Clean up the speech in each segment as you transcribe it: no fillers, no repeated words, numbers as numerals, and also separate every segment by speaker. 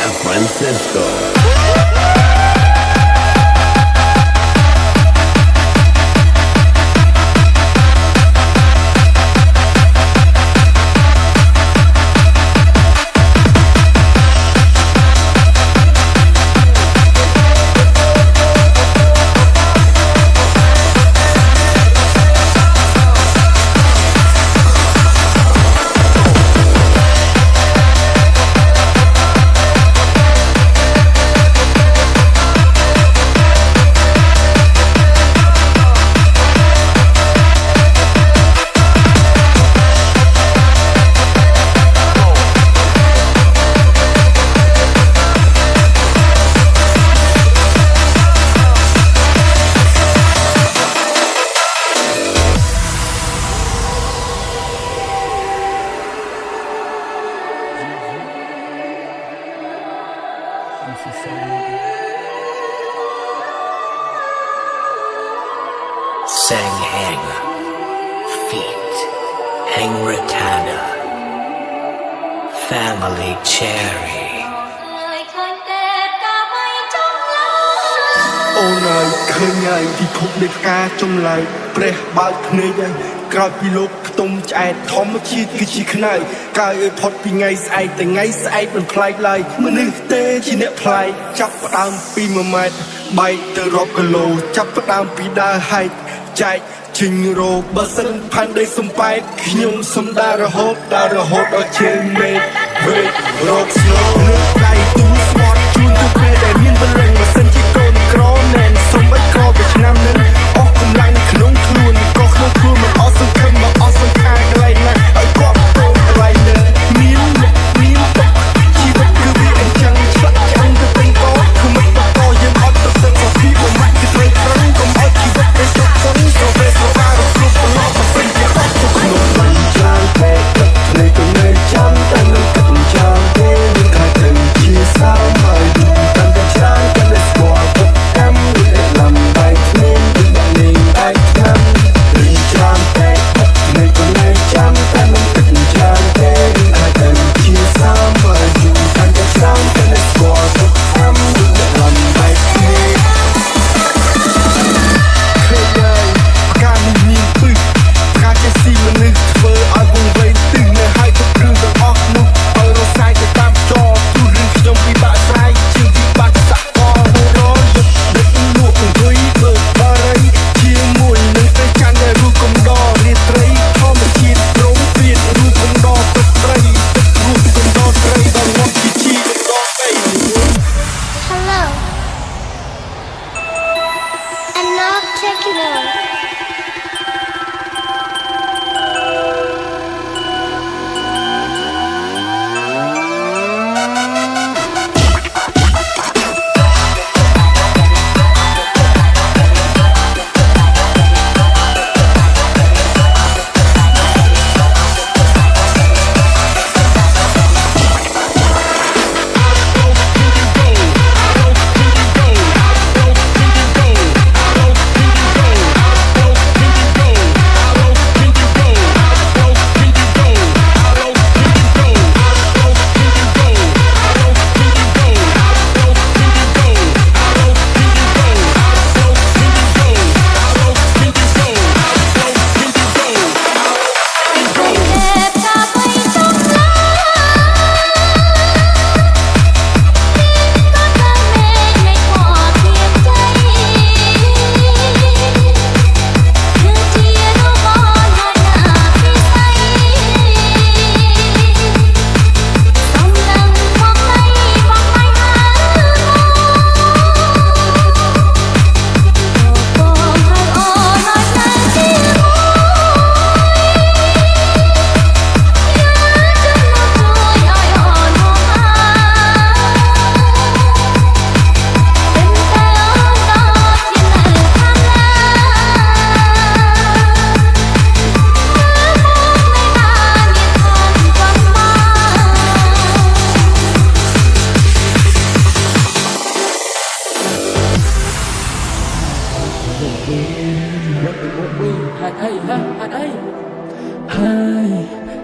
Speaker 1: San Francisco. Sang Hang Feet Hangritana Family Cherry
Speaker 2: អូនហើយឃើញហើយពិភពនៃផ្កាចម្លែកព្រះបើកភ្នែកហើយក្រោយពីលោកខ្ទង់ឆ្អែតធម្មជាតិគឺជាខ្នើយកាយឲ្យផុតពីថ្ងៃស្អែកតែថ្ងៃស្អែកមិនប្លែកឡើយមនុស្សទេជាអ្នកប្លែកចាប់ផ្ដើមពី1ម៉ែត្របែកទៅរាប់គីឡូចាប់ផ្ដើមពីដើរហែកចែកជិញរោបើសិនផាន់ដីសំបែកខ្ញុំសំដារហូតដល់ជើងមេឃវេរោគស្នូលើដៃទូស្មត់ជូនទៅពេលដែលមានបរិញ្ញបើសិនជាកូនក្រណែនសុំឲ្យក្រពីឆ្នាំនឹងអស់កម្លាំងក្នុងខ្លួនក៏ក្នុងខ្លួនមិនអស់សង្ឃឹមមកអស់សង្ខារកន្លែងណាឲ្យគាត់ទៅកន្លែងលើមានទុកជីវិតគឺវាអញ្ចឹងឆ្លាក់ឆ្អឹងទៅពេញកគឺមិនបន្តយើងអត់ទៅសឹកក៏ពីបំមាច់គឺត្រូវប្រឹងកុំឲ្យជីវិតទៅចុះសឹងក៏វាស្វារគ្រប់ប្រឡប់ទៅពេញជាអត់ទៅក្នុងមិនចាំពេកនៃគំនិតចាំតែនឹងគិតចាំទេនឹងថាទៅជាសាមហើយតាំងតែចាំតែស្គាល់ពុកកម្មវាលំបែកគ្នានឹងលេងបែកឆ្នាំរីចាំពេកនៃគំនិតចាំតែនឹងគិតចាំទេនឹងថាទៅជាសាមហើយតាំងតែចាំតែស្គាល់ពុកកម្មវាលំបែកគ្នាការមានពឹសការចេះស៊ីមនុស្សធ្វើឲ្យវងវែងទឹះនៅហើយទុកគ្រឿងទាំងអស់នោះឲ្យរសាយទៅតាមចោលព្រោះរឿងខ្ញុំពិបាកស្រាយជាងពិបាកសាក់កលរយដឹកលក់អង្គុយធ្វើបារីជាមួយនឹងតែចាន់ដែលរូបកំដររាត្រីធម្មជាតិព្រមព្រៀងរូបកំដរទឹកត្រីរូបកំដរត្រីដល់ងាប់ជីកំដរដី
Speaker 3: Hello and now check it out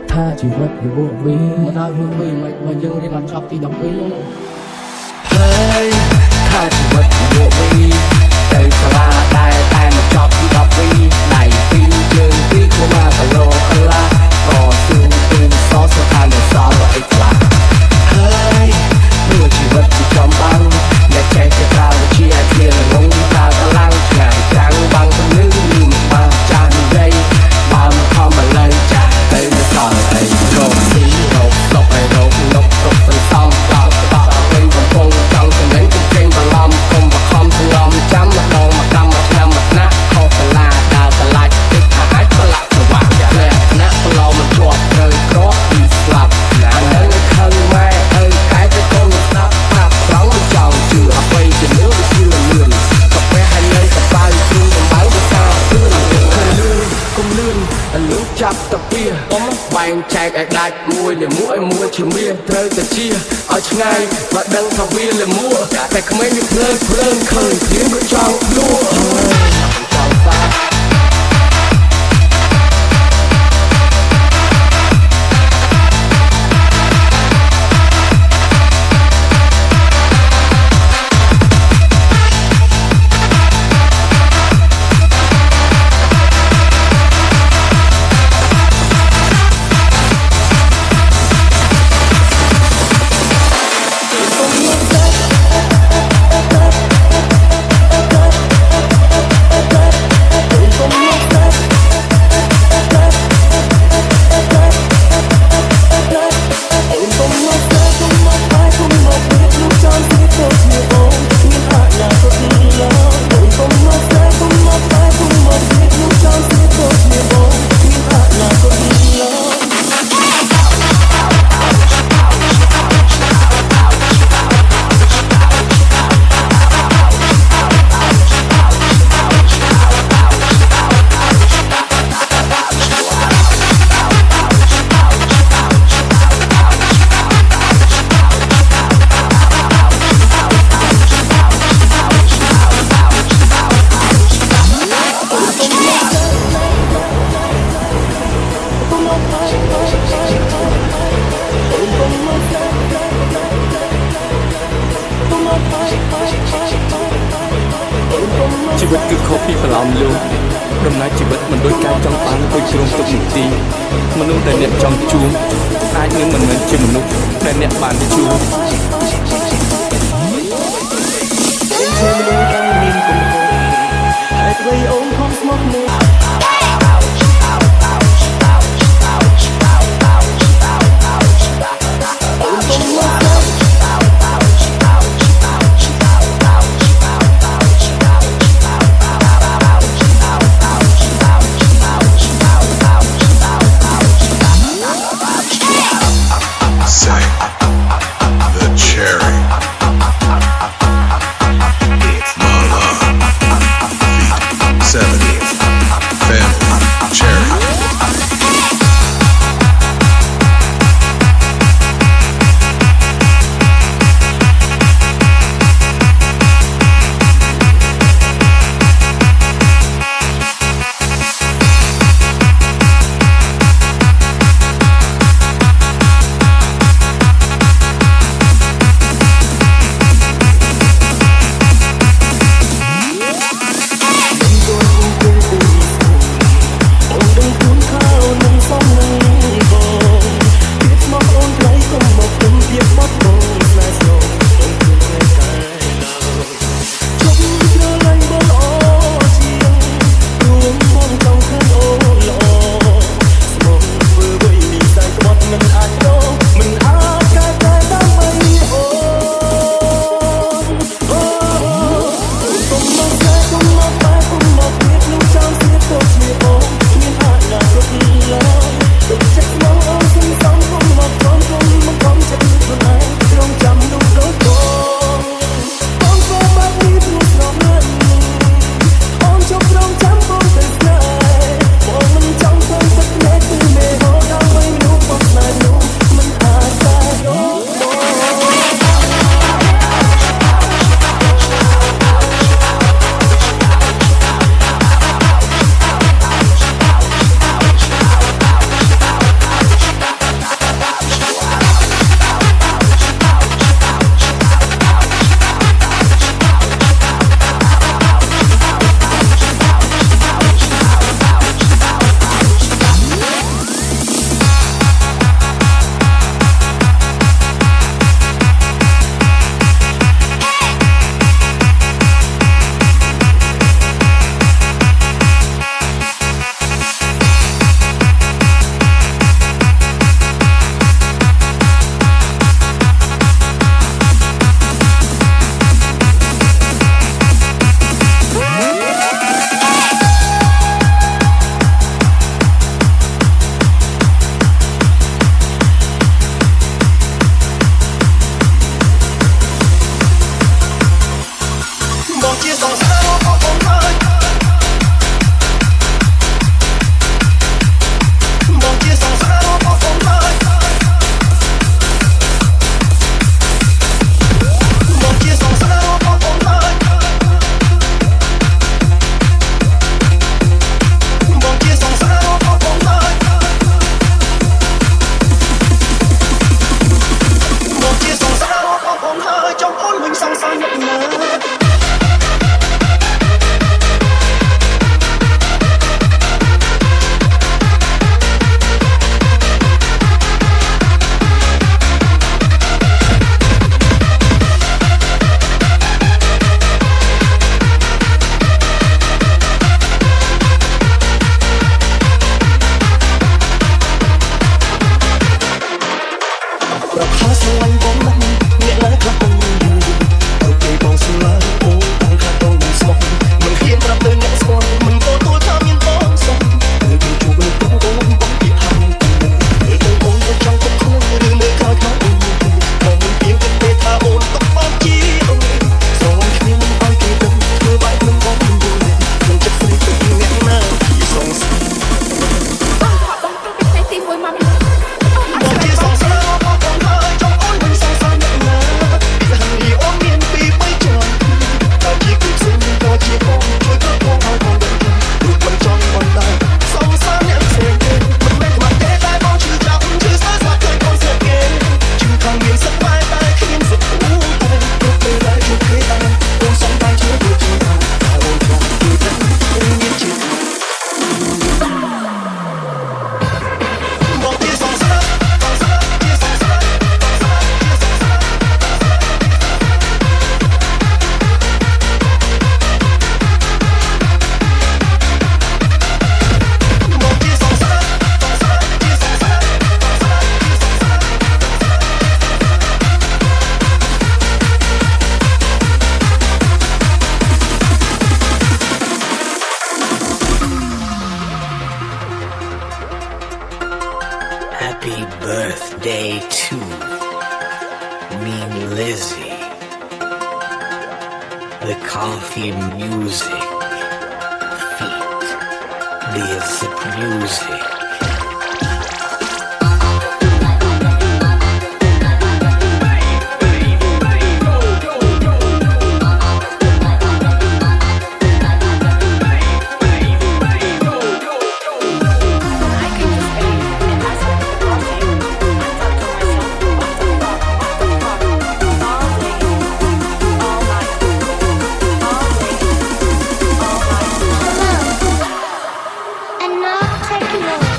Speaker 4: Tha chỉ vật của bộ vi mà đau hương vi mà dưng đi làm chọc thì đọc vi luôn
Speaker 2: ហើយថាជីវិតយកវីទៅសាលាដែរតែមកចប់ទី10វីដៃពីរយើងពីរខ្លួនមកកលោកលាក៏ស៊ូពីសោះស្ថានសល់អីខ្លះហើយមើលជីវិតជាចំបាំងអ្នកចេះតែថាជាអាធិរងថាកម្លាំងឆ្ងាយចាំងបាំងទៅនឹងមានបានចាស់និយាយបានខំបល័យចាស់ទៅមិនសល់អីរកស៊ីរកតបឲ្យរកនប់ទុកសន្សំតបវិញកំពុងចង់ចំណេញទៅចេញបឡំកុំបខំឆ្លំចាំម្ដងមកកម្មមកឆ្នាំមកណាខុសសាលាដើរឆ្លាច់ទឹកថាអាចប្រឡាក់ប្រវាក់លក្ខណៈប្រឡំមិនជាប់ត្រូវក្រពីស្លាប់ណានៅខឹងម៉ែអើកែទៅកូនស្ដាប់ប្រាប់ត្រង់មិនចង់ជឿអ្វីជាលឿនវាជឿលឿនកាហ្វេហើយនៅកប៉ៅគ្រូកំបៅភាសាលឿនគុំលឿនលឿនចាប់តាពីបែងចែកឲ្យដាច់មួយលាមួយឲ្យមួយជាមាសត្រូវតែជាឲ្យឆ្ងាយបើដឹងថាវាលាមួយតែក្មេងវាភ្លើងឃើញគ្មានក៏ចង់លួចចង់សាជីវិតគឺខុសពីប្រឡំលោកដំណើរជីវិតមិនដូចការចង់បានដូចគ្រោងទុកនីតិមនុស្សដែលអ្នកចង់ជួបអាចនឹងមិនមែនជាមនុស្សដែលអ្នកបានជួប
Speaker 4: Say the
Speaker 1: and Lizzie. The coffee music. Feet. The zip music.
Speaker 3: And not taking over.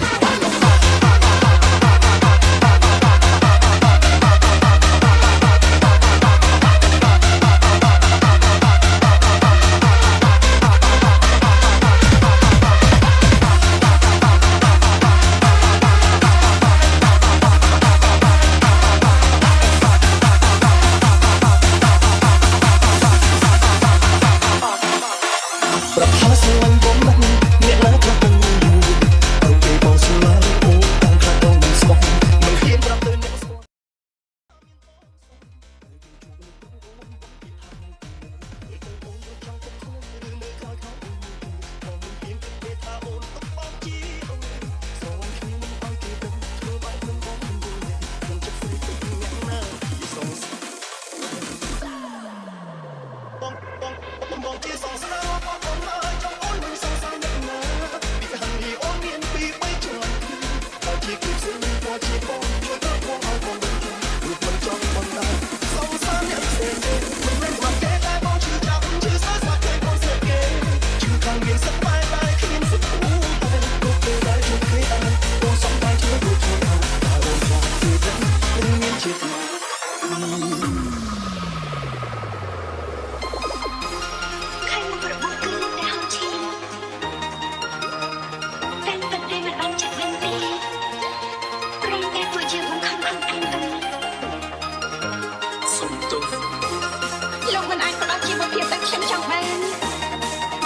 Speaker 4: Lúc mình ai có đó chỉ một việc tại chân trong bên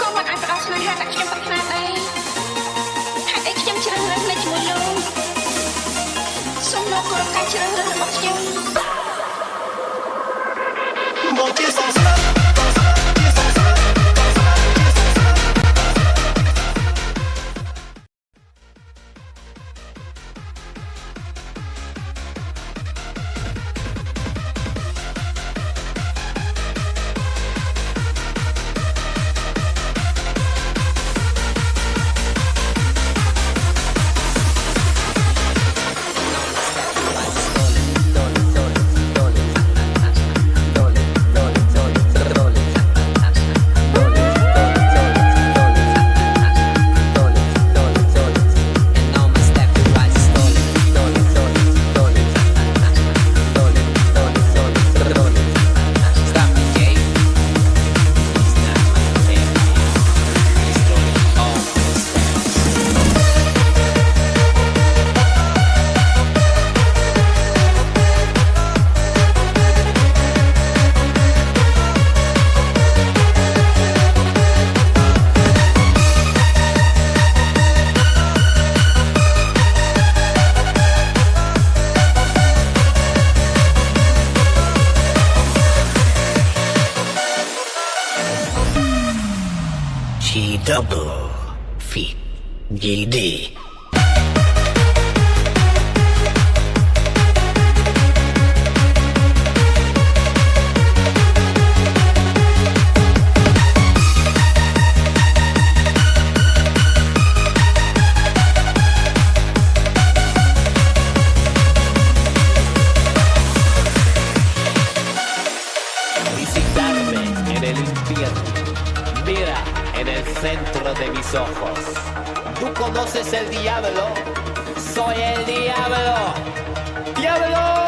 Speaker 4: có một ai có đó nói hai tại chân bật hai đây hai ấy chân chưa lên lên chỉ một luôn sống nó có cái chưa lên bật chân một chiếc sóng
Speaker 1: Double feet, GD.
Speaker 5: Visitarme en el infierno. Mira en el centro de mis ojos. ¿Tú conoces el diablo? Soy el diablo. ¡Diablo!